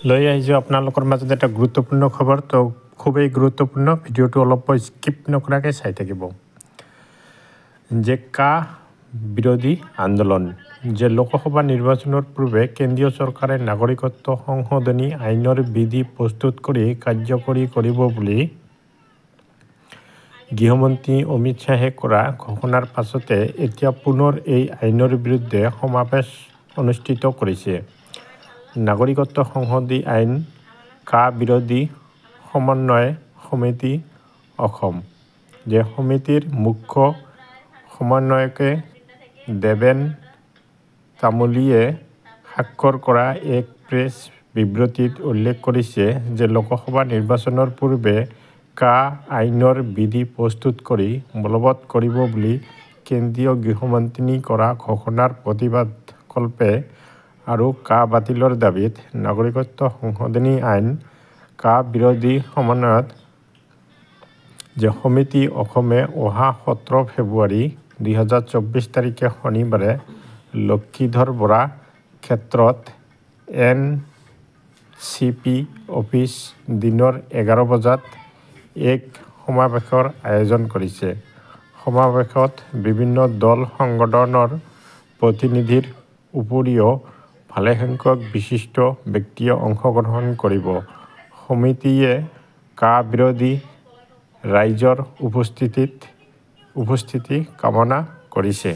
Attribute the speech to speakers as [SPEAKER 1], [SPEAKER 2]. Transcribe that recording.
[SPEAKER 1] লৈ আহিছোঁ আপোনালোকৰ মাজত এটা গুৰুত্বপূৰ্ণ খবৰ। তো খুবেই গুৰুত্বপূৰ্ণ, ভিডিঅ'টো অলপ স্কিপ নকৰাকৈ চাই থাকিব। যে কা বিৰোধী আন্দোলন, যে লোকসভা নিৰ্বাচনৰ পূৰ্বে কেন্দ্ৰীয় চৰকাৰে নাগৰিকত্ব সংশোধনী আইনৰ বিধি প্ৰস্তুত কৰি কাৰ্যকৰী কৰিব বুলি গৃহমন্ত্ৰী অমিত শ্বাহে কৰা ঘোষণাৰ পাছতে এতিয়া পুনৰ এই আইনৰ বিৰুদ্ধে সমাৱেশ অনুষ্ঠিত কৰিছে নাগৰিকত্ব সংশোধনী আইন কা বিৰোধী সমন্বয় সমিতি অসম। যে সমিতিৰ মুখ্য সমন্বয়কে দেবেন তামুলীয়ে স্বাক্ষৰ কৰা এক প্ৰেছ বিবৃতিত উল্লেখ কৰিছে যে লোকসভা নিৰ্বাচনৰ পূৰ্বে কা আইনৰ বিধি প্ৰস্তুত কৰি বলবৎ কৰিব বুলি কেন্দ্ৰীয় গৃহমন্ত্ৰী কৰা ঘোষণাৰ প্ৰতিবাদকল্পে আৰু কা বাতিলৰ দাবীত নাগৰিকত্ব সংশোধনী আইন কা বিৰোধী সমন্বয়ত যে সমিতি অসমে অহা 17 ফেব্ৰুৱাৰী 2024 তাৰিখে শনিবাৰে লক্ষীধৰ বৰা ক্ষেত্ৰত NCP অফিচ দিনৰ 11 বজাত এক সমাৱেশৰ আয়োজন কৰিছে। সমাৱেশত বিভিন্ন দল সংগঠনৰ প্ৰতিনিধিৰ উপৰিও ভালেসংখ্যক বিশিষ্ট ব্যক্তিয়ে অংশগ্ৰহণ কৰিব। সমিতিয়ে কা বিৰোধী ৰাইজৰ উপস্থিতি কামনা কৰিছে।